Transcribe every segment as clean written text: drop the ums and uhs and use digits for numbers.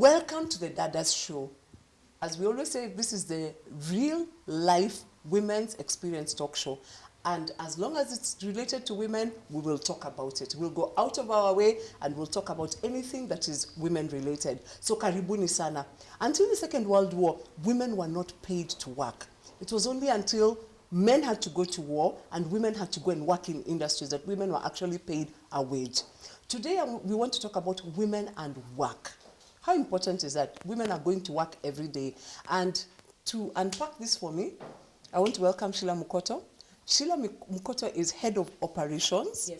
Welcome to the Dada's show. As we always say, this is the real life women's experience talk show. And as long as it's related to women, we will talk about it. We'll go out of our way and we'll talk about anything that is women related. So karibuni sana. Until the Second World War, women were not paid to work. It was only until men had to go to war and women had to go and work in industries that women were actually paid a wage. Today, we want to talk about women and work. How important is that? Women are going to work every day. And to unpack this for me, I want to welcome Sheila Mukoto. Sheila Mukoto is head of operations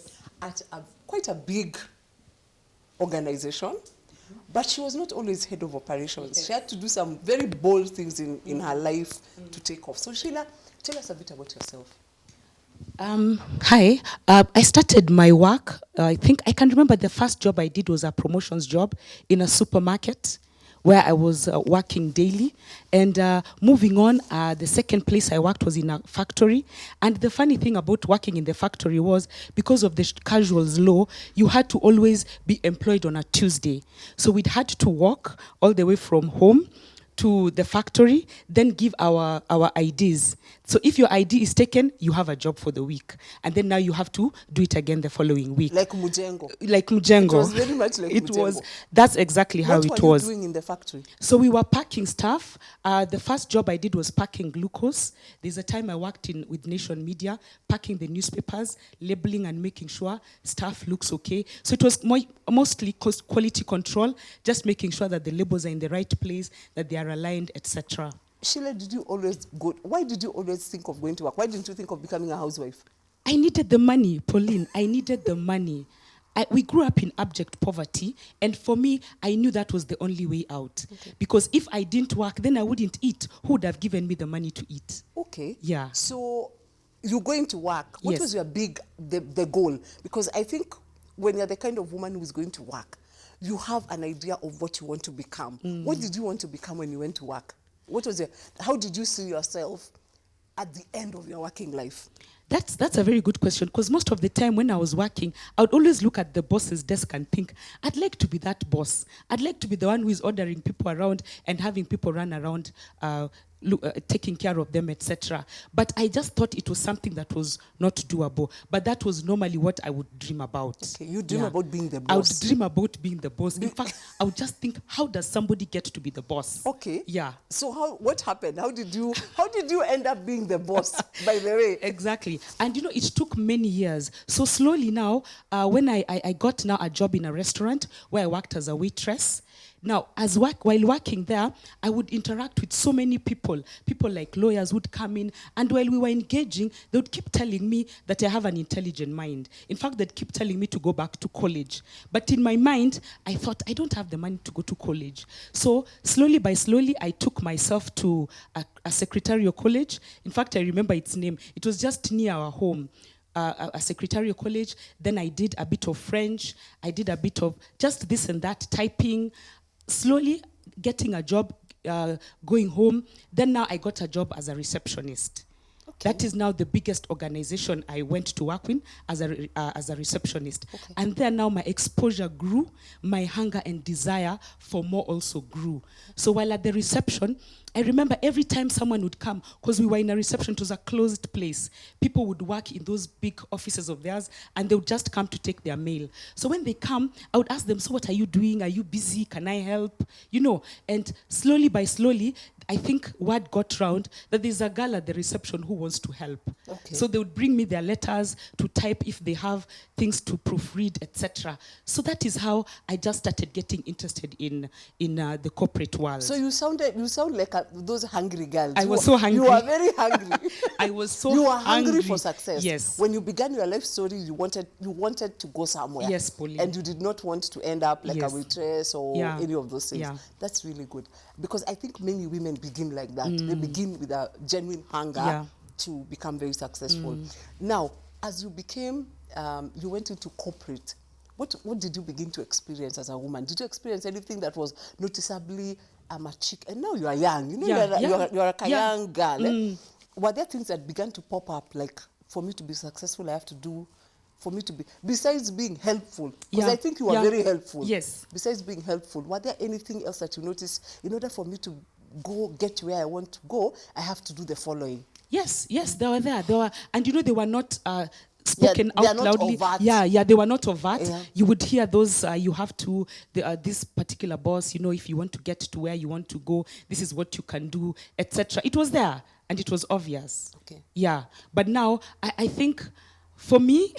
at quite a big organization. But she was not always head of operations. She had to do some very bold things in her life to take off. So Sheila, tell us a bit about yourself. Hi, I started my work, I think I can remember the first job I did was a promotions job in a supermarket where I was working daily. And moving on, the second place I worked was in a factory. And the funny thing about working in the factory was because of the casuals law, you had to always be employed on a Tuesday. So we'd had to walk all the way from home to the factory, then give our IDs. So if your ID is taken, you have a job for the week. And then now you have to do it again the following week. Like Mujengo. Like Mujengo. It was very much like Mujengo. That's exactly how it was. What were you doing in the factory? So we were packing stuff. The first job I did was packing glucose. There's a time I worked with Nation Media, packing the newspapers, labeling and making sure stuff looks okay. So it was mostly quality control, just making sure that the labels are in the right place, that they are aligned, etc. Sheila, why did you always think of going to work? Why didn't you think of becoming a housewife? I needed the money, Pauline. I needed the money. We grew up in abject poverty, and for me, I knew that was the only way out. Okay. Because if I didn't work, then I wouldn't eat. Who would have given me the money to eat? Okay. Yeah. So you're going to work. What was your the goal? Because I think when you're the kind of woman who is going to work, you have an idea of what you want to become. What did you want to become when you went to work? How did you see yourself at the end of your working life? That's a very good question, because most of the time when I was working, I would always look at the boss's desk and think, I'd like to be that boss. I'd like to be the one who is ordering people around and having people run around, taking care of them, etc. But I just thought it was something that was not doable. But that was normally what I would dream about. Okay, you dream about being the boss. I would dream about being the boss. In fact, I would just think, how does somebody get to be the boss? Okay. Yeah. So what happened? How did you end up being the boss, by the way? Exactly. And it took many years. So slowly now, when I got now a job in a restaurant where I worked as a waitress. Now, while working there, I would interact with so many people. People like lawyers would come in, and while we were engaging, they would keep telling me that I have an intelligent mind. In fact, they'd keep telling me to go back to college. But in my mind, I thought, I don't have the money to go to college. So slowly by slowly, I took myself to a secretarial college. In fact, I remember its name. It was just near our home. A secretarial college. Then I did a bit of French. I did a bit of just this and that, typing. Slowly getting a job, going home. Then now I got a job as a receptionist. Okay. That is now the biggest organization I went to work with as a receptionist. Okay. And then now my exposure grew, my hunger and desire for more also grew. So while at the reception, I remember every time someone would come, because we were in a reception, it was a closed place. People would work in those big offices of theirs, and they would just come to take their mail. So when they come, I would ask them, so what are you doing? Are you busy? Can I help? And slowly by slowly, I think word got round that there's a girl at the reception who wants to help. Okay. So they would bring me their letters to type if they have things to proofread, etc. So that is how I just started getting interested in the corporate world. So you sound like those hungry girls. I was so hungry. You were very hungry. I was so You were hungry for success. Yes. When you began your life story, you wanted to go somewhere. Yes, Pauline. And you did not want to end up like a waitress or any of those things. Yeah. That's really good. Because I think many women begin like that. They begin with a genuine hunger to become very successful. Now, as you became, you went into corporate, what did you begin to experience as a woman? Did you experience anything that was noticeably a chick? And now you are young, you're a young girl. Were there things that began to pop up, like, for me to be successful, I have to do for me to be, besides being helpful? Because Yeah, I think you are yeah. very helpful. Yes. Besides being helpful, were there anything else that you noticed? In order for me to get to where I want to go, I have to do the following. Yes, yes, they were there. They were, and you know, they were not Yeah, spoken they are out not loudly. overt. Yeah, they were not overt. Yeah. You would hear those. You have to. This particular boss. You know, if you want to get to where you want to go, this is what you can do, etc. It was there, and it was obvious. Okay. Yeah, but now I think, for me,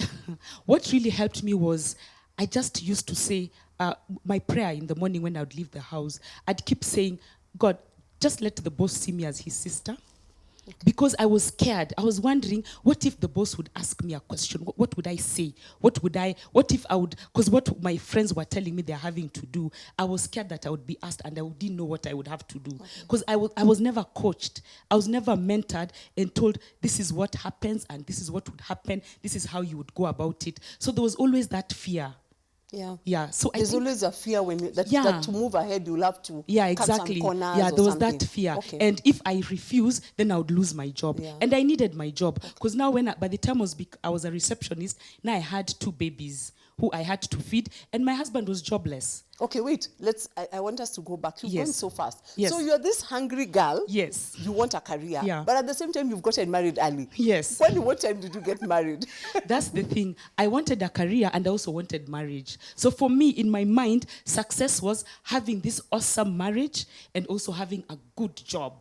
what really helped me was I just used to say my prayer in the morning when I would leave the house. I'd keep saying, God, just let the boss see me as his sister. Because I was scared. I was wondering, what if the boss would ask me a question? What would I say? What if I would, because what my friends were telling me they're having to do, I was scared that I would be asked and I didn't know what I would have to do. Because I was never coached. I was never mentored and told, this is what happens and this is what would happen. This is how you would go about it. So there was always that fear. Yeah. Yeah. So there's always a fear when that to move ahead you'll have to cut some corners. Yeah, there was something. that fear. Okay. And if I refuse, then I would lose my job. Yeah. And I needed my job because now by the time I was a receptionist, now I had 2 babies who I had to feed, and my husband was jobless. Okay, wait. I want us to go back. You've gone so fast. Yes. So you're this hungry girl. Yes. You want a career. Yeah. But at the same time, you've gotten married early. Yes. What time did you get married? That's the thing. I wanted a career and I also wanted marriage. So for me, in my mind, success was having this awesome marriage and also having a good job.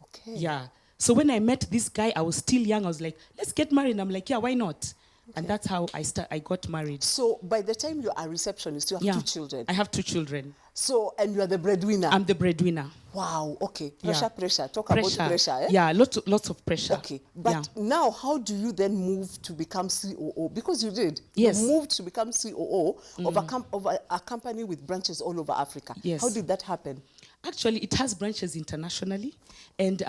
Okay. Yeah. So when I met this guy, I was still young. I was like, let's get married. And I'm like, yeah, why not? And that's how I got married. So by the time you are a receptionist, you have 2 children. I have 2 children. So, and you are the breadwinner. I'm the breadwinner. Wow, okay. Yeah. Pressure. Talk about pressure. Eh? Yeah, lots of pressure. Okay, but now how do you then move to become COO? Because you did. Yes. You moved to become COO of a company with branches all over Africa. Yes. How did that happen? Actually, it has branches internationally. And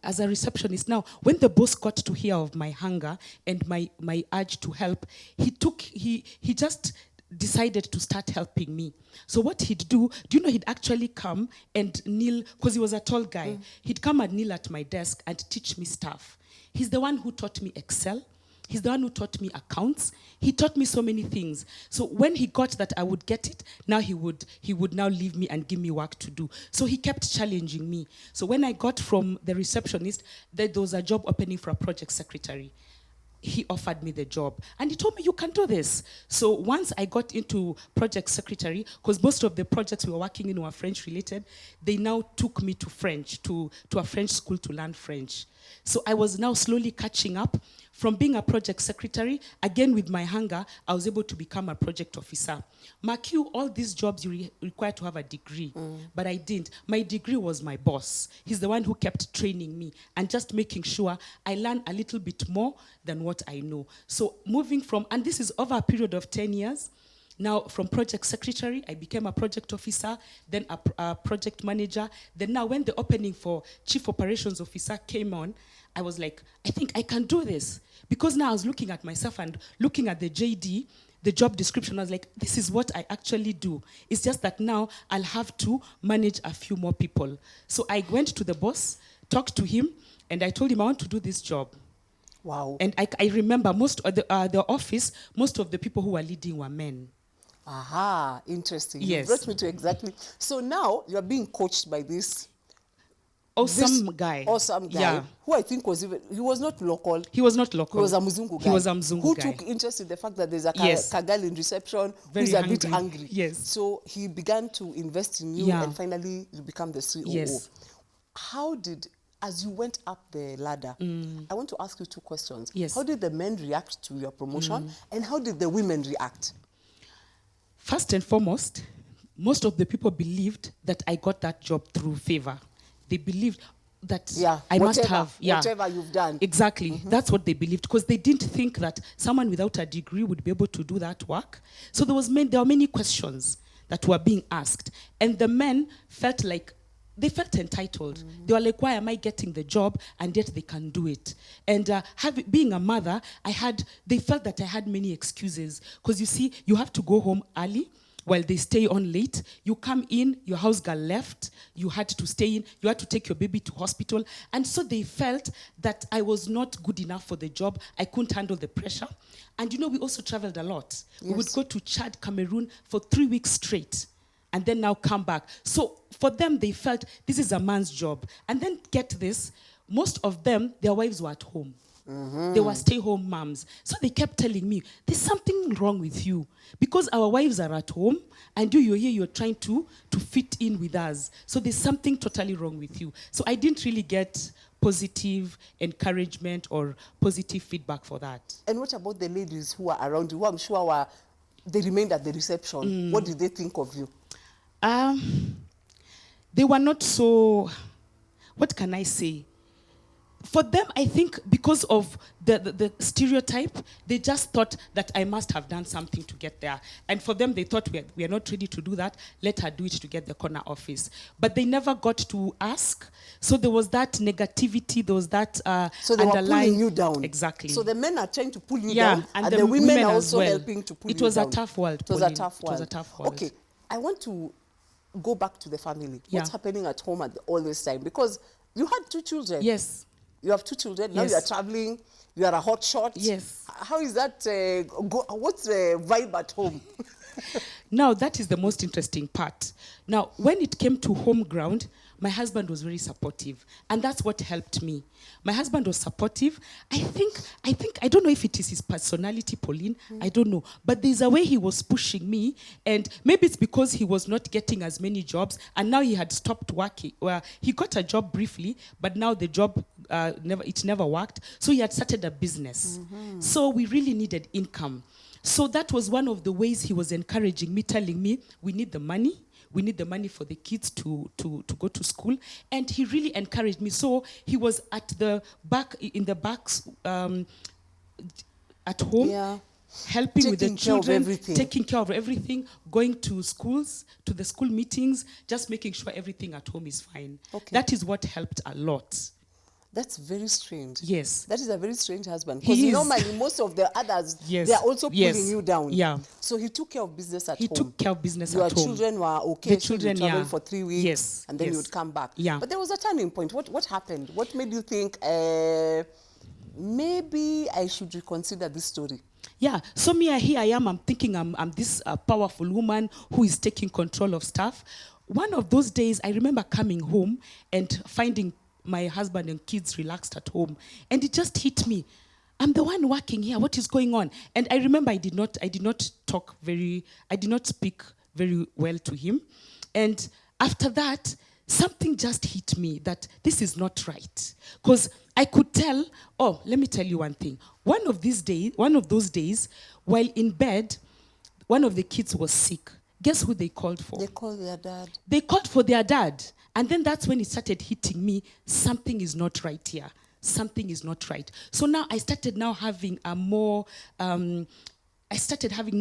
as a receptionist now, when the boss got to hear of my hunger and my urge to help, he just decided to start helping me. So what he'd do you know, he'd actually come and kneel, because he was a tall guy. He'd come and kneel at my desk and teach me stuff. He's the one who taught me Excel. He's the one who taught me accounts. He taught me so many things. So when he got that I would get it, now he would now leave me and give me work to do. So he kept challenging me. So when I got from the receptionist, there was a job opening for a project secretary. He offered me the job. And he told me, you can do this. So once I got into project secretary, because most of the projects we were working in were French related, they now took me to French, to a French school to learn French. So I was now slowly catching up. From being a project secretary, again with my hunger, I was able to become a project officer. Mark you, all these jobs you require to have a degree, but I didn't. My degree was my boss. He's the one who kept training me and just making sure I learn a little bit more than what I know. So moving from, and this is over a period of 10 years, now from project secretary, I became a project officer, then a project manager. Then now when the opening for chief operations officer came on, I was like, I think I can do this. Because now I was looking at myself and looking at the JD, the job description, I was like, this is what I actually do. It's just that now I'll have to manage a few more people. So I went to the boss, talked to him, and I told him I want to do this job. Wow. And I remember most of the office, most of the people who were leading were men. Aha, interesting. Yes. You brought me to exactly. So now you're being coached by this Awesome guy. Yeah. Who I think he was not local. He was not local. He was a Mzungu guy. He was a Mzungu who guy. took interest in the fact that there's a Yes. girl in reception Very who's a hungry. bit hungry. Yes. So he began to invest in you and finally you become the COO. Yes. How did, as you went up the ladder, I want to ask you 2 questions. Yes. How did the men react to your promotion and how did the women react? First and foremost, most of the people believed that I got that job through favor. They believed that I must have. Whatever you've done. Exactly. That's what they believed, because they didn't think that someone without a degree would be able to do that work. So there were many questions that were being asked. And the men felt like, they felt entitled. They were like, why am I getting the job and yet they can do it? And being a mother, they felt that I had many excuses. Because you see, you have to go home early. while they stay on late. You come in, your house girl left, you had to stay in, you had to take your baby to hospital. And so they felt that I was not good enough for the job. I couldn't handle the pressure. And we also traveled a lot. Yes. We would go to Chad, Cameroon for 3 weeks straight, and then now come back. So for them, they felt this is a man's job. And then get this, most of them, their wives were at home. They were stay-home moms. So they kept telling me, there's something wrong with you. Because our wives are at home, and you're here, you're trying to fit in with us. So there's something totally wrong with you. So I didn't really get positive encouragement or positive feedback for that. And what about the ladies who are around you, who I'm sure they remained at the reception? What did they think of you? They were not so, what can I say? For them, I think because of the stereotype, they just thought that I must have done something to get there. And for them, they thought we are not ready to do that. Let her do it to get the corner office. But they never got to ask. So there was that negativity, there was that so they were pulling you down. Exactly. So the men are trying to pull you down, and the women are also well. helping to pull you down. It was a tough world. It was a tough world. It was a tough world. Okay, I want to go back to the family. Yeah. What's happening at home at all this time? Because you had 2 children. Yes. You have 2 children. Now Yes. you are traveling. You are a hot shot. Yes. How is that? What's the vibe at home? Now, that is the most interesting part. Now, when it came to home ground, my husband was very supportive. And that's what helped me. My husband was supportive. I don't know if it is his personality, Pauline. I don't know. But there's a way he was pushing me. And maybe it's because he was not getting as many jobs. And now he had stopped working. Well, he got a job briefly, but now the job, never worked. So he had started a business. So we really needed income. So that was one of the ways he was encouraging me, telling me, we need the money. We need the money for the kids to go to school. And he really encouraged me. So he was at the back, in the backs, at home, helping with the children, taking care of everything, going to schools, to the school meetings, just making sure everything at home is fine. Okay. That is what helped a lot. That's very strange. Yes. That is a very strange husband. Because normally most of the others, they are also pulling you down. Yeah. So he took care of business at home. He took care of business at home. Your children were okay. The children, so you traveled for 3 weeks. Yes. And then you would come back. Yeah. But there was a turning point. What happened? What made you think, maybe I should reconsider this story? Yeah, so here I am, I'm thinking I'm this powerful woman who is taking control of stuff. One of those days, I remember coming home and finding my husband and kids relaxed at home. And it just hit me. I'm the one working here. What is going on? And I remember I did not speak very well to him. And after that, something just hit me that this is not right. Because I could tell, let me tell you one thing. One of those days, while in bed, one of the kids was sick. Guess who they called for? They called their dad. They called for their dad. And then that's when it started hitting me, something is not right here. Something is not right. So now I started having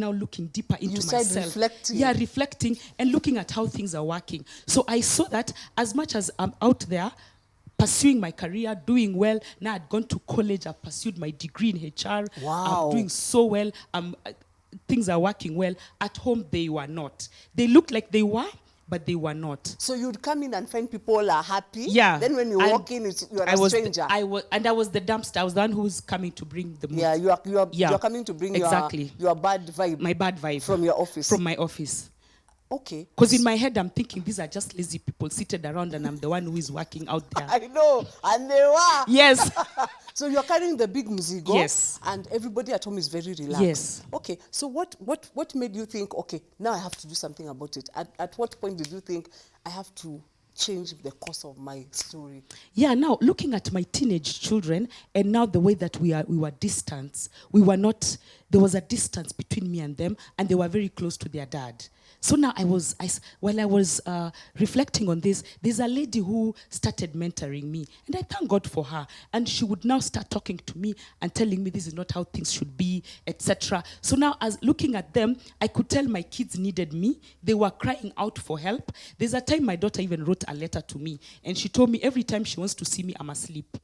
looking deeper into myself. You started reflecting. Yeah, reflecting and looking at how things are working. So I saw that as much as I'm out there pursuing my career, doing well, now I'd gone to college, I've pursued my degree in HR. Wow. I'm doing so well. Things are working well. At home, they were not. They looked like they were, but they were not. So you'd come in and find people are happy. Yeah. Then when you walk in, you're a stranger. I was the dumpster. I was the one who's coming to bring the mood. Yeah, you're coming to bring your bad vibe. My bad vibe. From your office. From my office. Okay. Because in my head, I'm thinking these are just lazy people seated around and I'm the one who is working out there. I know. And they were. Yes. So you're carrying the big muzigo. Yes. And everybody at home is very relaxed. Yes. Okay. So what made you think, okay, now I have to do something about it? At what point did you think I have to change the course of my story? Yeah, now looking at my teenage children and now the way that we were distant, there was a distance between me and them and they were very close to their dad. So now while I was reflecting on this, there's a lady who started mentoring me. And I thank God for her. And she would now start talking to me and telling me this is not how things should be, etc. So now as looking at them, I could tell my kids needed me. They were crying out for help. There's a time my daughter even wrote a letter to me. And she told me every time she wants to see me, I'm asleep.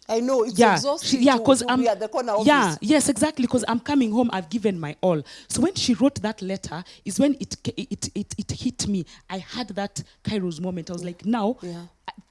I know, it's Yeah, exhausting yeah, to because be at the corner office. Yeah, yes, exactly. Because I'm coming home, I've given my all. So when she wrote that letter, is when it hit me. I had that Kairos moment. I was like, now Yeah.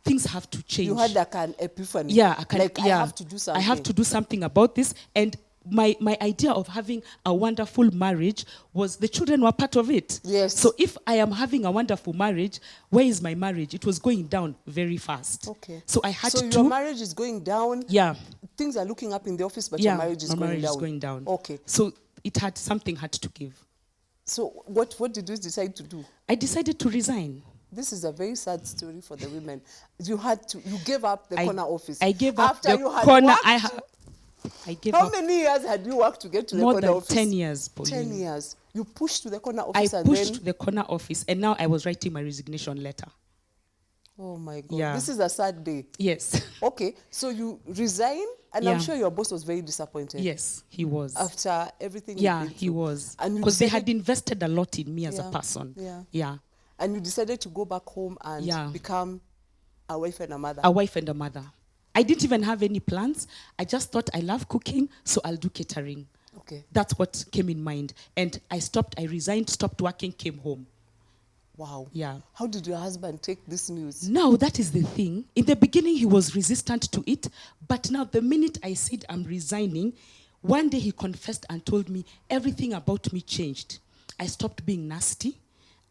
things have to change. You had like an epiphany. Yeah, I have to do something. I have to do something about this. And my idea of having a wonderful marriage was the children were part of it. Yes. So if I am having a wonderful marriage, where is my marriage? It was going down very fast. Okay. So I had to. So your marriage is going down. Yeah. Things are looking up in the office, but Yeah, your marriage is my going marriage down. is going down. Okay. So something had to give. So what did you decide to do? I decided to resign. This is a very sad story for the women. You gave up the corner office. I gave up after the you had corner. worked. I gave How up. many years had you worked to get to the More corner than office? 10 years, Pauline. 10 years. You pushed to the corner I office and pushed then... the corner office, and now I was writing my resignation letter. Oh my God. Yeah. This is a sad day. Yes. Okay, so you resign, and I'm Yeah. sure your boss was very disappointed. Yes, he was. After everything Yeah, you've been he through. was. And you Because they decided- had invested a lot in me as Yeah, a person. yeah. Yeah. And you decided to go back home and Yeah. become a wife and a mother. A wife and a mother. I didn't even have any plans. I just thought I love cooking, so I'll do catering. Okay. That's what came in mind. And I resigned, stopped working, came home. Wow. Yeah. How did your husband take this news? Now, that is the thing. In the beginning, he was resistant to it. But now, the minute I said I'm resigning, one day he confessed and told me everything about me changed. I stopped being nasty.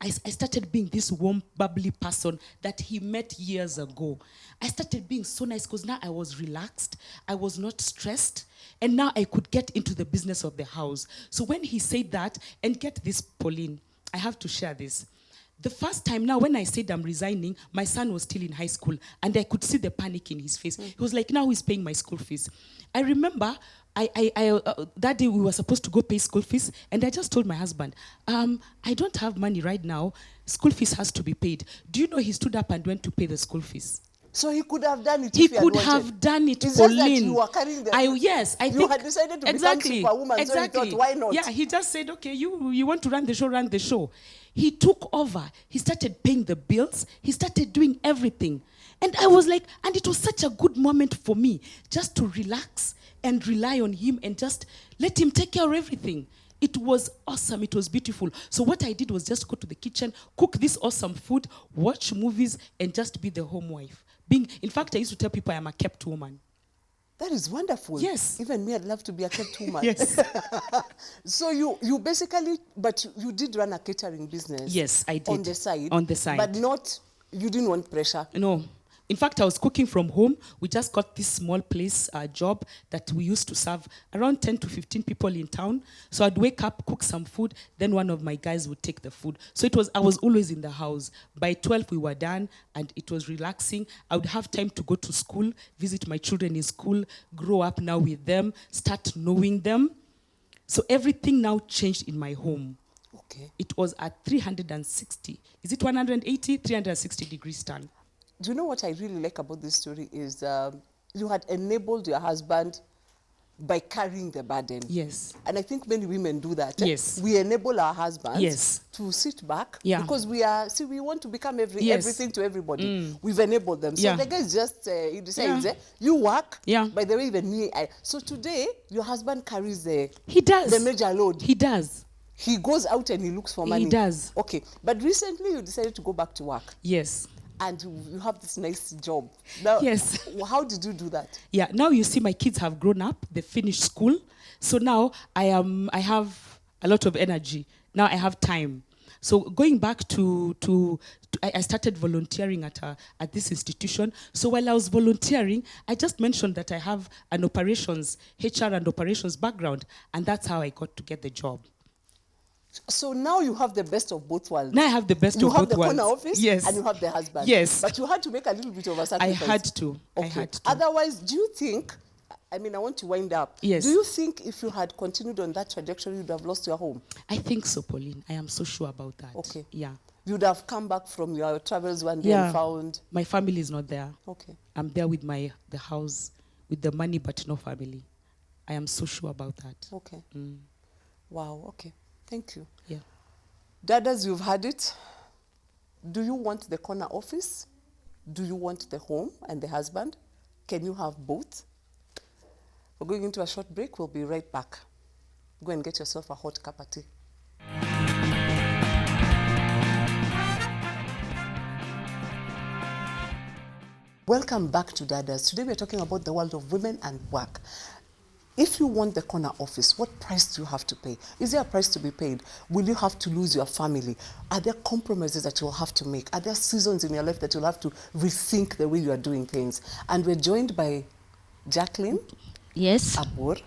I started being this warm, bubbly person that he met years ago. I started being so nice because now I was relaxed. I was not stressed. And now I could get into the business of the house. So when he said that, and get this, Pauline, I have to share this. The first time now when I said I'm resigning, my son was still in high school and I could see the panic in his face. He was like, now he's paying my school fees. I remember that day we were supposed to go pay school fees and I just told my husband, I don't have money right now. School fees has to be paid. Do you know he stood up and went to pay the school fees? So he could have done it He if he had could wanted. have done it, It's Pauline. just that you were carrying the... Yes, I you think... had decided to exactly, become superwoman, exactly. so you thought, why not? Yeah, he just said, okay, you want to run the show. He took over. He started paying the bills. He started doing everything. And I was like, and it was such a good moment for me just to relax and rely on him and just let him take care of everything. It was awesome. It was beautiful. So what I did was just go to the kitchen, cook this awesome food, watch movies, and just be the home wife. In fact, I used to tell people I am a kept woman. That is wonderful. Yes. Even me, I'd love to be a kept woman. Yes. So you basically, but you did run a catering business. Yes, I did. On the side. On the side. But you didn't want pressure. No. In fact, I was cooking from home. We just got this small place job that we used to serve around 10 to 15 people in town. So I'd wake up, cook some food, then one of my guys would take the food. So I was always in the house. By 12, we were done, and it was relaxing. I would have time to go to school, visit my children in school, grow up now with them, start knowing them. So everything now changed in my home. Okay. It was at 360. Is it 180? 360 degrees turn. Do you know what I really like about this story is you had enabled your husband by carrying the burden. Yes. And I think many women do that. Yes. We enable our husbands Yes. to sit back because we want to become everything to everybody. We've enabled them. So Yeah. the guy just, he decides, you work. Yeah. By the way, even me. So today, your husband carries the major load. He does. He goes out and he looks for money. He does. Okay. But recently, you decided to go back to work. Yes. And you have this nice job. Now, yes. How did you do that? Yeah, now you see my kids have grown up. They finished school. So now I have a lot of energy. Now I have time. So going back I started volunteering at this institution. So while I was volunteering, I just mentioned that I have an HR and operations background. And that's how I got to get the job. So now you have the best of both worlds. Now I have the best of both worlds. You have the corner office, yes, and you have the husband. Yes. But you had to make a little bit of a sacrifice. I had to. Okay. I had to. Otherwise, do you think, I want to wind up. Yes. Do you think if you had continued on that trajectory, you'd have lost your home? I think so, Pauline. I am so sure about that. Okay. Yeah. You'd have come back from your travels one day and found... My family is not there. Okay. I'm there with the house, with the money, but no family. I am so sure about that. Okay. Wow, okay. Thank you. Yeah. Dadas, you've had it. Do you want the corner office? Do you want the home and the husband? Can you have both? We're going into a short break. We'll be right back. Go and get yourself a hot cup of tea. Welcome back to Dadas. Today we're talking about the world of women and work. If you want the corner office, what price do you have to pay? Is there a price to be paid? Will you have to lose your family? Are there compromises that you'll have to make? Are there seasons in your life that you'll have to rethink the way you are doing things? And we're joined by Jacqueline. Yes. Abur.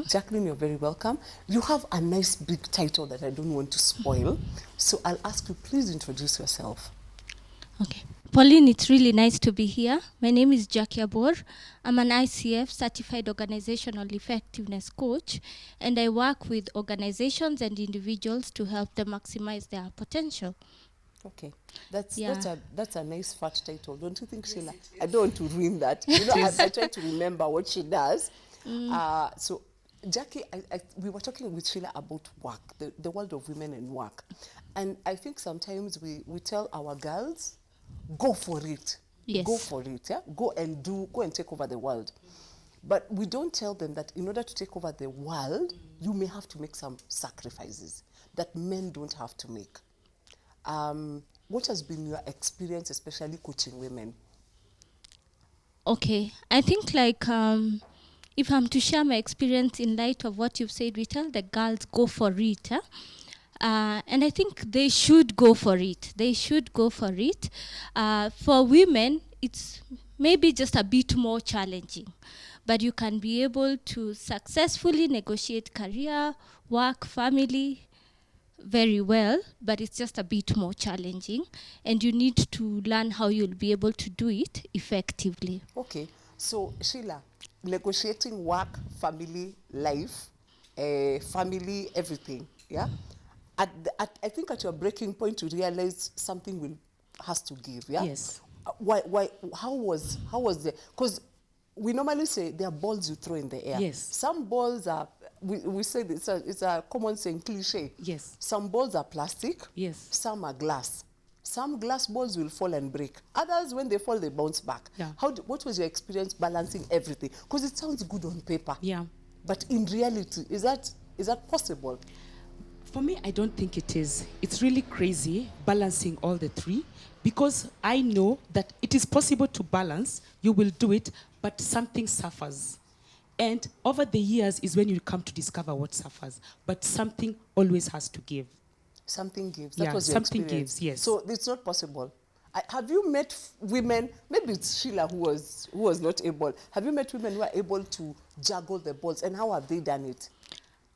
Jacqueline, you're very welcome. You have a nice big title that I don't want to spoil. So I'll ask you, please introduce yourself. Okay. Pauline, it's really nice to be here. My name is Jackie Abor. I'm an ICF certified organizational effectiveness coach, and I work with organizations and individuals to help them maximize their potential. Okay, that's a nice fat title, don't you think, Yes, Sheila? I don't want to ruin that. You know, I try to remember what she does. So, Jackie, we were talking with Sheila about work, the world of women and work, and I think sometimes we tell our girls, go for it. Yes. Go for it. Yeah, go and take over the world. But we don't tell them that in order to take over the world, you may have to make some sacrifices that men don't have to make. What has been your experience, especially coaching women? Okay. I think if I'm to share my experience in light of what you've said, we tell the girls go for it. Huh? And I think they should go for it. They should go for it. For women, it's maybe just a bit more challenging. But you can be able to successfully negotiate career, work, family very well, but it's just a bit more challenging. And you need to learn how you'll be able to do it effectively. Okay. So, Sheila, negotiating work, family, life, family, everything, yeah? I think at your breaking point, you realize something has to give, yeah? Yes. Why? How was the? Because we normally say there are balls you throw in the air. Yes. Some balls are, we say it's a common saying, cliche. Yes. Some balls are plastic. Yes. Some are glass. Some glass balls will fall and break. Others, when they fall, they bounce back. Yeah. What was your experience balancing everything? Because it sounds good on paper. Yeah. But in reality, is that possible? For me, I don't think it is. It's really crazy balancing all the three, because I know that it is possible to balance. You will do it, but something suffers. And over the years is when you come to discover what suffers. But something always has to give. Something gives. That Yeah, was your something experience. gives, yes. So it's not possible. Have you met women, maybe it's Sheila who was not able, have you met women who are able to juggle the balls, and how have they done it?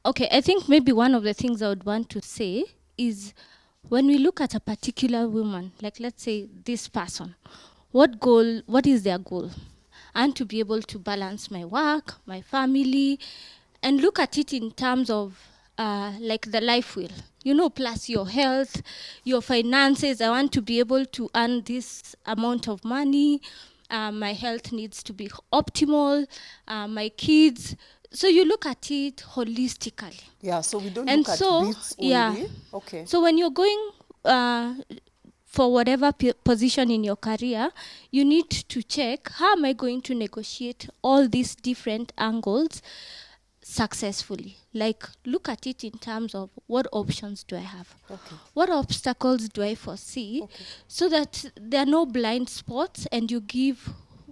Okay, I think maybe one of the things I would want to say is when we look at a particular woman, like let's say this person, what is their goal? And to be able to balance my work, my family, and look at it in terms of like the life wheel, plus your health, your finances. I want to be able to earn this amount of money. My health needs to be optimal. My kids. So you look at it holistically. Yeah, so we don't And look so, at bits only. yeah. Okay. So when you're going for whatever position in your career, you need to check, how am I going to negotiate all these different angles successfully? Like, look at it in terms of what options do I have? Okay. What obstacles do I foresee? Okay. So that there are no blind spots and you give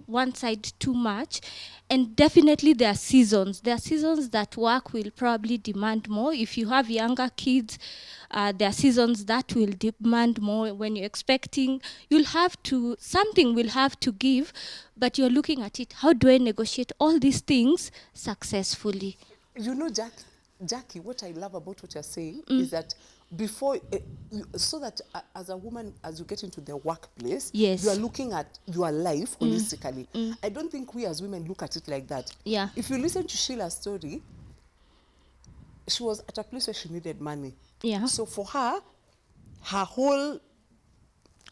one side too much. And definitely there are seasons. There are seasons that work will probably demand more. If you have younger kids, there are seasons that will demand more. When you're expecting, something will have to give, but you're looking at it, how do I negotiate all these things successfully? You know, Jackie, what I love about what you're saying is that before, so that as a woman, as you get into the workplace, Yes. you are looking at your life holistically. I don't think we as women look at it like that. Yeah. If you listen to Sheila's story, she was at a place where she needed money. Yeah. So for her whole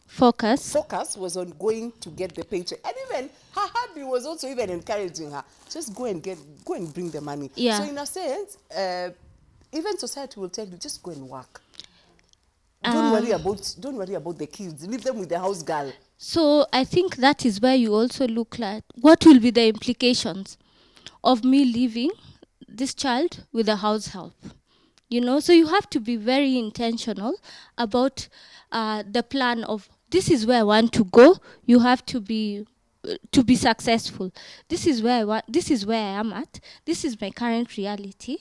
Focus. was on going to get the paycheck. And even her hubby was also even encouraging her, just go and bring the money. Yeah. So in a sense, even society will tell you, just go and work. Don't worry about the kids. Leave them with the house girl. So I think that is where you also look at what will be the implications. of me leaving this child with a house help. So you have to be very intentional about the plan of, this is where I want to go. You have to be successful. This is where I am at. This is my current reality.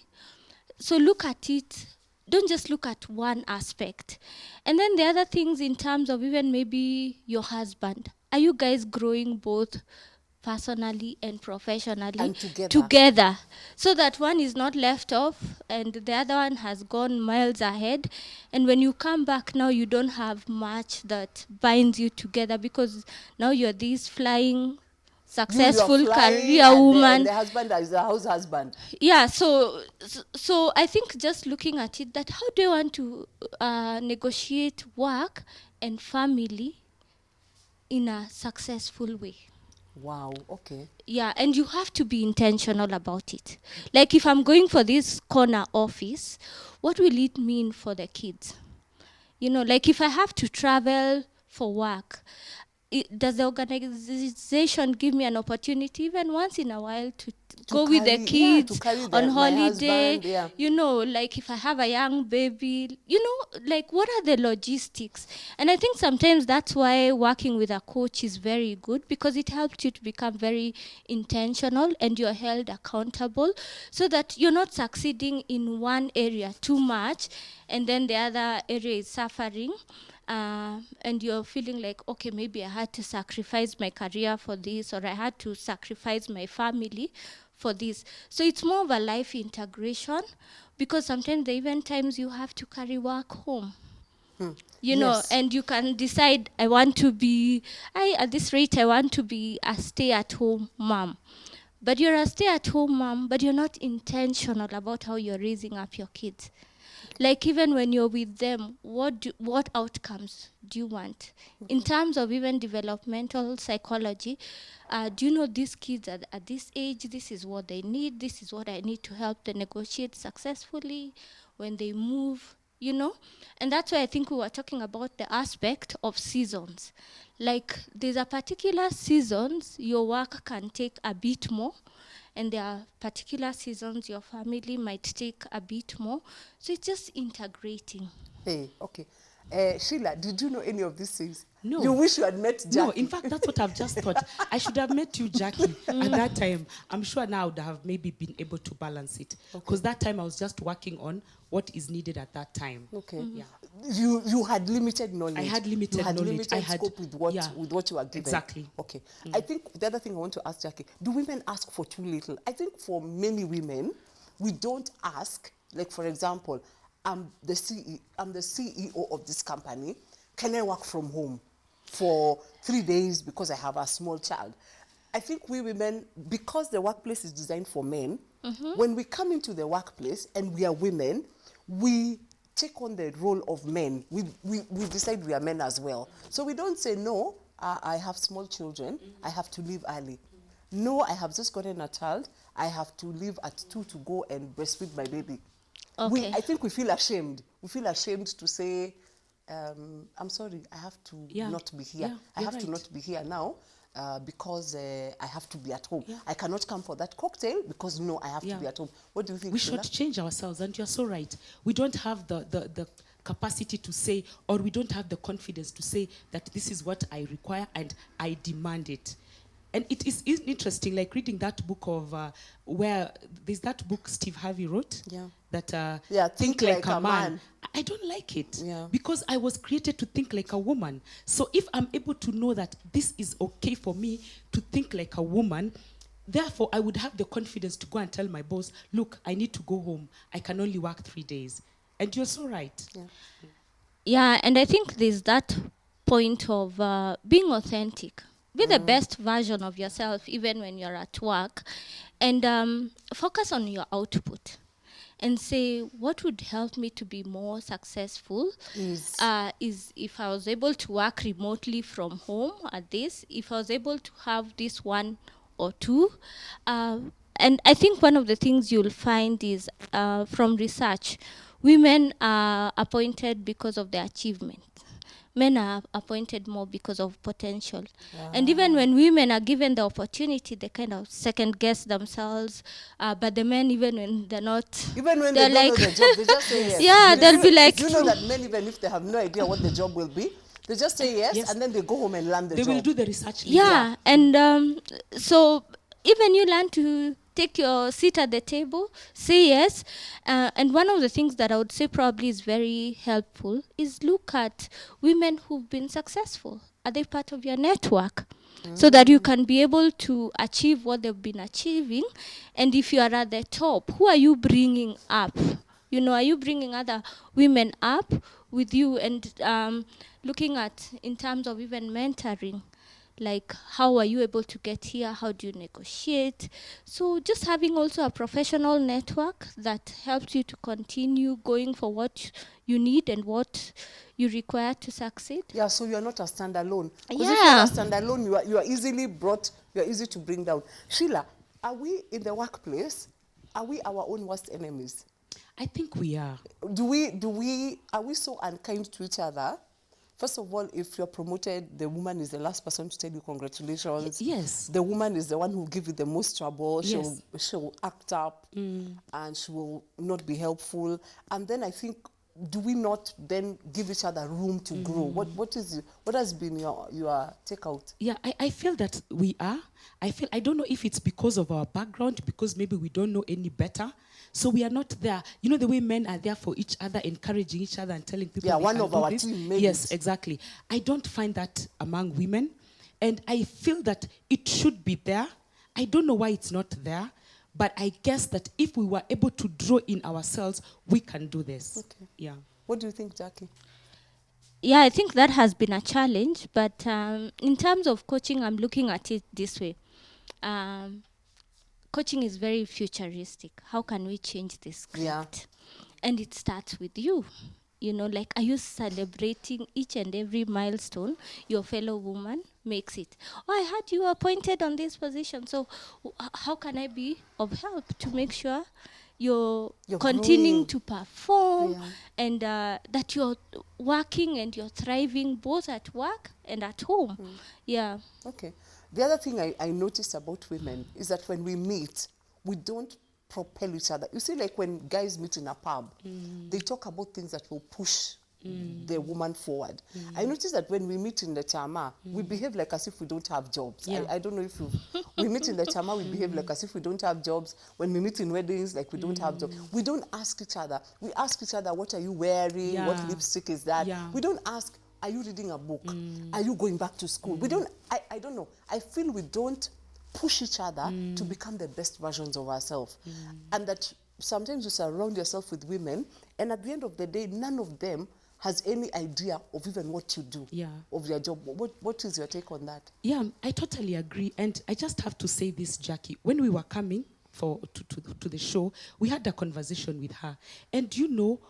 So look at it. Don't just look at one aspect. And then the other things, in terms of even maybe your husband, are you guys growing both personally and professionally And together. so that one is not left off and the other one has gone miles ahead? And when you come back now, you don't have much that binds you together, because now you're this flying successful You are flying, career and woman. the husband is the house husband. Yeah, so I think just looking at it, that how do you want to negotiate work and family in a successful way? Wow, okay. Yeah, and you have to be intentional about it. Like, if I'm going for this corner office, what will it mean for the kids? Like, if I have to travel for work, does the organization give me an opportunity even once in a while to go with the kids on holiday? Husband, Like, if I have a young baby, like, what are the logistics? And I think sometimes that's why working with a coach is very good, because it helps you to become very intentional and you're held accountable, so that you're not succeeding in one area too much and then the other area is suffering. And you're feeling like, okay, maybe I had to sacrifice my career for this, or I had to sacrifice my family for this. So it's more of a life integration, because sometimes there are even times you have to carry work home. Yes. And you can decide, at this rate, I want to be a stay-at-home mom. But you're a stay-at-home mom, but you're not intentional about how you're raising up your kids. Like, even when you're with them, what outcomes do you want? In terms of even developmental psychology, do you know these kids at this age, this is what they need, this is what I need to help them negotiate successfully when they move. And that's why I think we were talking about the aspect of seasons. Like, there's a particular seasons your work can take a bit more, and there are particular seasons your family might take a bit more. So it's just integrating. Hey, okay. Sheila, did you know any of these things? No. You wish you had met Jackie. No, in fact, that's what I've just thought. I should have met you, Jackie, at that time. I'm sure now I would have maybe been able to balance it. Because that time I was just working on what is needed at that time. Okay. Yeah. You had limited knowledge. I had limited you had knowledge. Limited I had scope with what you were given. Exactly. Okay. I think the other thing I want to ask Jackie, do women ask for too little? I think for many women, we don't ask. Like, for example, I'm the CEO of this company. Can I work from home for 3 days because I have a small child? I think we women, because the workplace is designed for men, when we come into the workplace and we are women, we take on the role of men. We decide we are men as well. So we don't say, no, I have small children, I have to leave early. No, I have just gotten a child, I have to leave at 2 to go and breastfeed my baby. Okay. I think we feel ashamed. We feel ashamed to say, I'm sorry, I have to not be here. Yeah, I have to right. not be here now because I have to be at home. Yeah. I cannot come for that cocktail because, no, I have to be at home. What do you think, We Sheila? should change ourselves, and you're so right. We don't have the capacity to say, or we don't have the confidence to say that this is what I require and I demand it. And it is interesting, like reading that book of where there's that book Steve Harvey wrote. Yeah. That Think Like a Man. I don't like it Yeah. because I was created to think like a woman. So if I'm able to know that this is okay for me to think like a woman, therefore I would have the confidence to go and tell my boss, look, I need to go home. I can only work 3 days. And you're so right. Yeah. Yeah, and I think there's that point of being authentic. Be the best version of yourself, even when you're at work. And focus on your output. And say, what would help me to be more successful is if I was able to work remotely from home at this, if I was able to have this 1 or 2. And I think one of the things you'll find is from research, women are appointed because of their achievement. men are appointed more because of potential. And Ah. even when women are given the opportunity, they kind of second guess themselves. But the men, even when they're not, Even when they're they don't like, know the job, they just say yes. yeah, they'll be like, Do you know that men, even if they have no idea what the job will be, they just say yes, Yes. and then they go home and learn the They job. will do the research later. yeah. And so even you learn to take your seat at the table, say yes. And one of the things that I would say probably is very helpful is look at women who've been successful. Are they part of your network? So that you can be able to achieve what they've been achieving. And if you are at the top, who are you bringing up? You know, are you bringing other women up with you? And looking at in terms of even mentoring, like how are you able to get here? How do you negotiate? So just having also a professional network that helps you to continue going for what you need and what you require to succeed. Yeah, so you are not a standalone. Because if Yeah. you're a standalone, you are easily brought, you are easy to bring down. Sheila, are we in the workplace? Are we our own worst enemies? I think we are. Are we so unkind to each other? First of all, if you're promoted, the woman is the last person to tell you congratulations. Yes. The woman is the one who will give you the most trouble. Yes. She'll act up and she will not be helpful. And then I think, do we not then give each other room to grow? What has been your takeout? Yeah, I feel that we are. I don't know if it's because of our background, because maybe we don't know any better. So we are not there. You know the way men are there for each other, encouraging each other and telling people Yeah, they one can of do our this. team made Yes, it. exactly. I don't find that among women. And I feel that it should be there. I don't know why it's not there. But I guess that if we were able to draw in ourselves, we can do this. Okay. Yeah. What do you think, Jackie? Yeah, I think that has been a challenge. But in terms of coaching, I'm looking at it this way. Coaching is very futuristic. How can we change this script? Yeah. And it starts with you. You know, like, are you celebrating each and every milestone your fellow woman makes it? Oh, I had you appointed on this position. So how can I be of help to make sure you're continuing growing. to perform Yeah. and that you're working and you're thriving both at work and at home? Yeah. Okay. The other thing I noticed about women is that when we meet, we don't propel each other. You see, like when guys meet in a pub, they talk about things that will push the woman forward. I noticed that when we meet in the chama, we behave like as if we don't have jobs. Yeah. I don't know if we meet in the chama, we behave like as if we don't have jobs. When we meet in weddings, like we don't have jobs. We don't ask each other. We ask each other, what are you wearing? Yeah. What lipstick is that? Yeah. We don't ask, are you reading a book? Are you going back to school? We don't, I don't know. I feel we don't push each other to become the best versions of ourselves. And that sometimes you surround yourself with women, and at the end of the day, none of them has any idea of even what you do, Yeah. of your job. What is your take on that? Yeah, I totally agree. And I just have to say this, Jackie. When we were coming to the show, we had a conversation with her. And you know,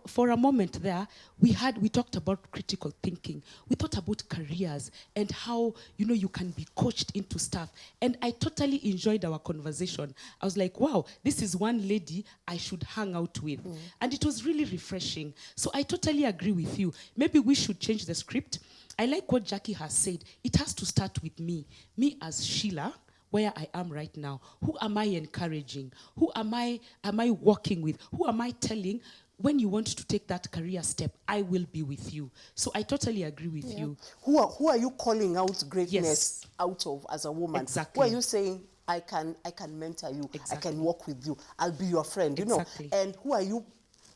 for a moment there, we talked about critical thinking. We thought about careers and how, you know, you can be coached into stuff. And I totally enjoyed our conversation. I was like, wow, this is one lady I should hang out with. And it was really refreshing. So I totally agree with you. Maybe we should change the script. I like what Jackie has said. It has to start with me as Sheila, where I am right now. Who am I encouraging? Who am I working with? Who am I telling, when you want to take that career step, I will be with you. So I totally agree with you. Who are you calling out greatness Yes. out of as a woman? Exactly. Who are you saying, I can mentor you, Exactly. I can walk with you, I'll be your friend, you Exactly. know? And who are you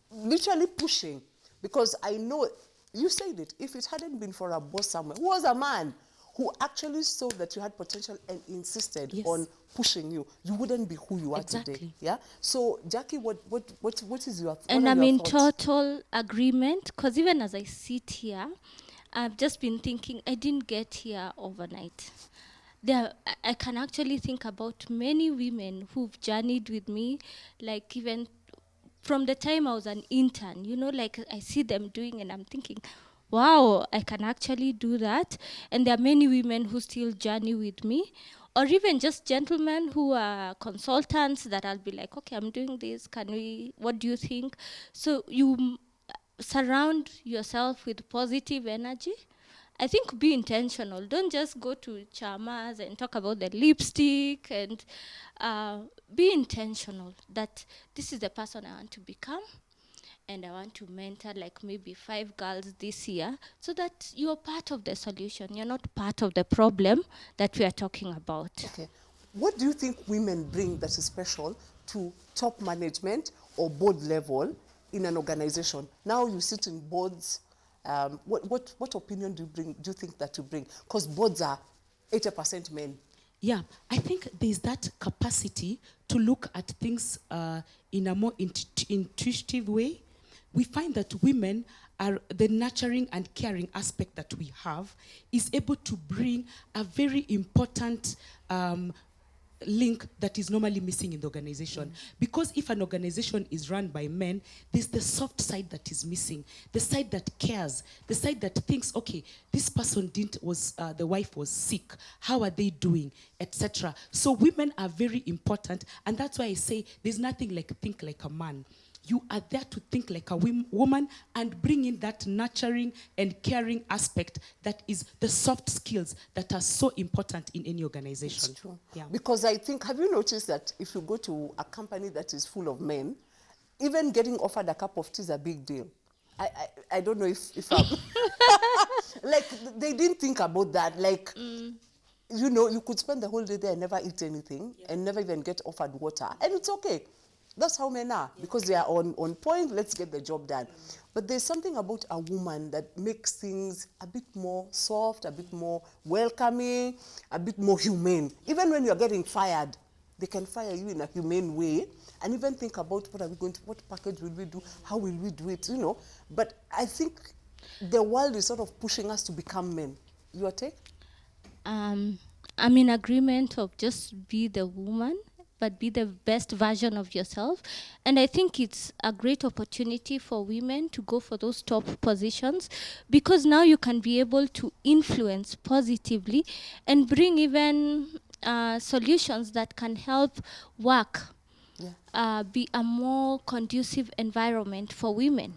literally pushing? Because I know, you said it, if it hadn't been for a boss somewhere, who was a man who actually saw that you had potential and insisted Yes. on pushing you, you wouldn't be who you are Exactly. today. Yeah. So Jackie, what is your And what are I'm your in thoughts? total agreement, because even as I sit here, I've just been thinking I didn't get here overnight. I can actually think about many women who've journeyed with me, like even from the time I was an intern, you know, like I see them doing and I'm thinking, wow, I can actually do that. And there are many women who still journey with me, or even just gentlemen who are consultants that I'll be like, okay, I'm doing this. What do you think? So surround yourself with positive energy. I think be intentional. Don't just go to chamas and talk about the lipstick, and be intentional that this is the person I want to become, and I want to mentor like maybe 5 girls this year, so that you're part of the solution. You're not part of the problem that we are talking about. Okay. What do you think women bring that is special to top management or board level in an organization? Now you sit in boards. What opinion do you think that you bring? Because boards are 80% men. Yeah, I think there's that capacity to look at things in a more intuitive way. We find that women are the nurturing and caring aspect that we have is able to bring a very important link that is normally missing in the organization. Because if an organization is run by men, there's the soft side that is missing, the side that cares, the side that thinks, okay, this person the wife was sick, how are they doing, etc. So women are very important, and that's why I say there's nothing like think like a man. You are there to think like a woman and bring in that nurturing and caring aspect that is the soft skills that are so important in any organization. It's true. Yeah. Because I think, have you noticed that if you go to a company that is full of men, even getting offered a cup of tea is a big deal. I don't know if I'm like, they didn't think about that. Like, you know, you could spend the whole day there and never eat anything and never even get offered water. And it's okay. That's how men are, because they are on point. Let's get the job done. But there's something about a woman that makes things a bit more soft, a bit more welcoming, a bit more humane. Even when you're getting fired, they can fire you in a humane way, and even think about what package will we do, how will we do it, you know. But I think the world is sort of pushing us to become men. Your take? I'm in agreement of just be the woman, but be the best version of yourself. And I think it's a great opportunity for women to go for those top positions, because now you can be able to influence positively and bring even solutions that can help work be a more conducive environment for women.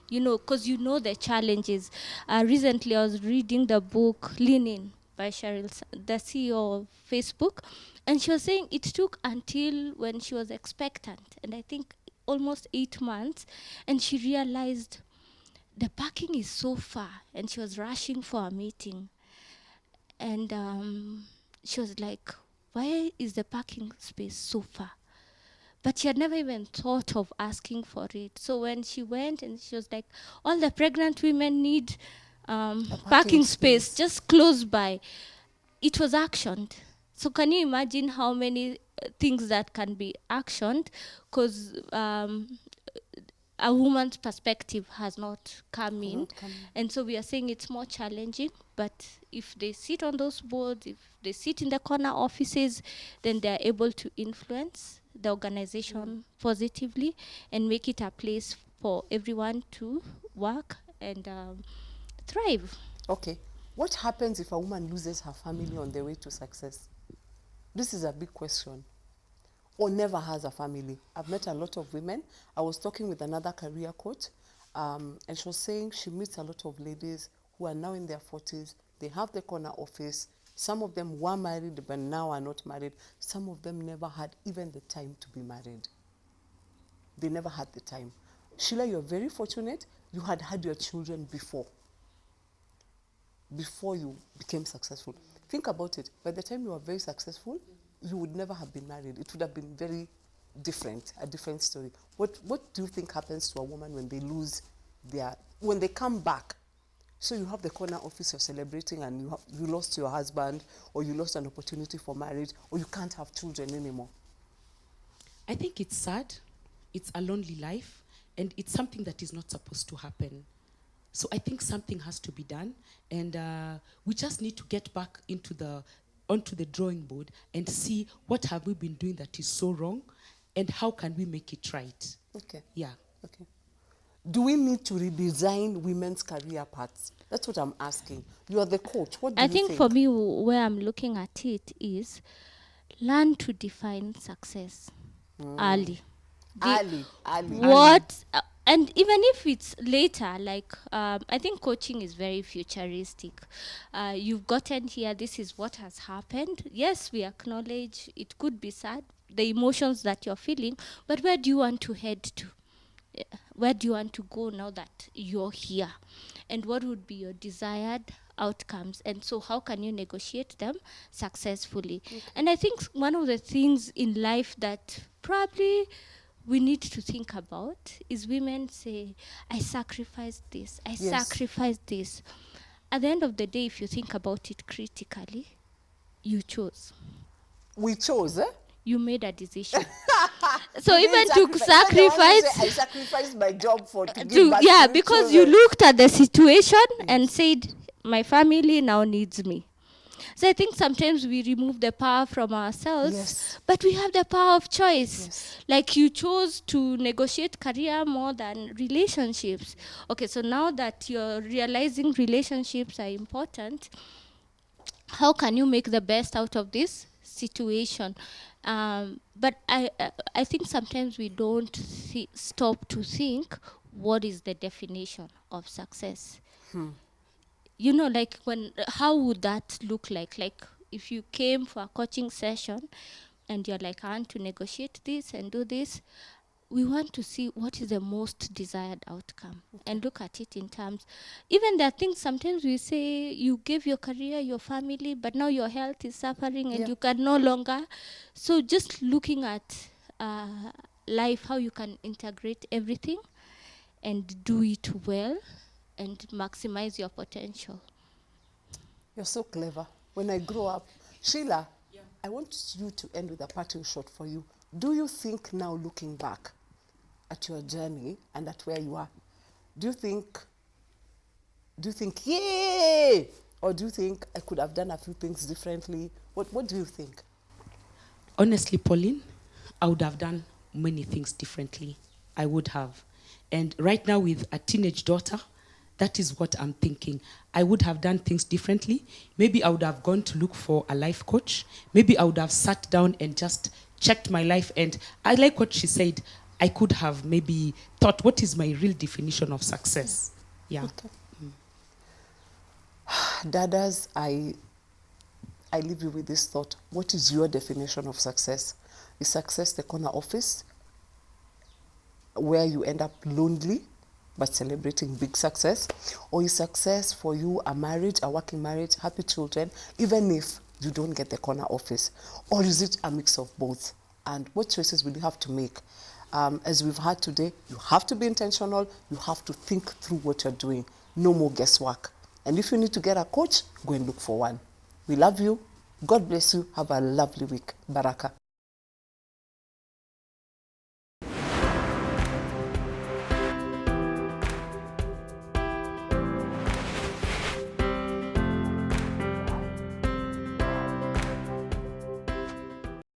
You know, because you know the challenges. Recently, I was reading the book Lean In by Sheryl, the CEO of Facebook, and she was saying it took until when she was expectant, and I think almost 8 months, and she realized the parking is so far, and she was rushing for a meeting, and she was like, why is the parking space so far? But she had never even thought of asking for it. So when she went, and she was like, all the pregnant women need parking space just close by. It was actioned. So can you imagine how many things that can be actioned? Because a woman's perspective has not come in. And so we are saying it's more challenging. But if they sit on those boards, if they sit in the corner offices, then they're able to influence the organization positively and make it a place for everyone to work and thrive. Okay. What happens if a woman loses her family on the way to success? This is a big question. Or never has a family. I've met a lot of women. I was talking with another career coach, and she was saying she meets a lot of ladies who are now in their 40s. They have the corner office. Some of them were married but now are not married. Some of them never had even the time to be married. They never had the time. Sheila, you're very fortunate. You had had your children before you became successful. Think about it. By the time you were very successful, you would never have been married. It would have been very different, a different story. What do you think happens to a woman when they lose when they come back? So you have the corner office you're celebrating, and you lost your husband, or you lost an opportunity for marriage, or you can't have children anymore. I think it's sad. It's a lonely life, and it's something that is not supposed to happen. So I think something has to be done, and we just need to get back onto the drawing board and see what have we been doing that is so wrong, and how can we make it right. Okay. Yeah. Okay. Do we need to redesign women's career paths? That's what I'm asking. You are the coach. What do you think? I think for me, where I'm looking at it is learn to define success early. Early. And even if it's later, like I think coaching is very futuristic. You've gotten here, this is what has happened. Yes, we acknowledge it could be sad, the emotions that you're feeling, but where do you want to head to? Where do you want to go now that you're here? And what would be your desired outcomes? And so how can you negotiate them successfully? And I think one of the things in life that probably we need to think about is women say, I sacrificed this, I Yes. sacrificed this. At the end of the day, if you think about it critically, you chose. We chose, eh? You made a decision. So You even didn't to sacrifice. When they want to sacrifice, say, I sacrificed my job for to give to, back yeah, to because you children. looked at the situation and said, my family now needs me. So I think sometimes we remove the power from ourselves, Yes. but we have the power of choice. Yes. Like you chose to negotiate career more than relationships. Okay, so now that you're realizing relationships are important, how can you make the best out of this situation? But I think sometimes we don't stop to think what is the definition of success. You know, like how would that look like if you came for a coaching session and you're like, I want to negotiate this and do this. We want to see what is the most desired outcome and look at it in terms. Even there are things sometimes we say you give your career, your family, but now your health is suffering and Yeah. you can no longer. So just looking at life, how you can integrate everything and do it well and maximize your potential. You're so clever. When I grow up, Sheila, I want you to end with a parting shot for you. Do you think now, looking back at your journey and at where you are, do you think, yay? Or do you think I could have done a few things differently? What do you think? Honestly, Pauline, I would have done many things differently. I would have. And right now with a teenage daughter, that is what I'm thinking. I would have done things differently. Maybe I would have gone to look for a life coach. Maybe I would have sat down and just checked my life. And I like what she said. I could have maybe thought, what is my real definition of success? Yeah. Okay. Dadas, I leave you with this thought. What is your definition of success? Is success the corner office where you end up lonely but celebrating big success? Or is success for you a marriage, a working marriage, happy children, even if you don't get the corner office? Or is it a mix of both? And what choices will you have to make? As we've had today, you have to be intentional. You have to think through what you're doing. No more guesswork. And if you need to get a coach, go and look for one. We love you. God bless you. Have a lovely week. Baraka.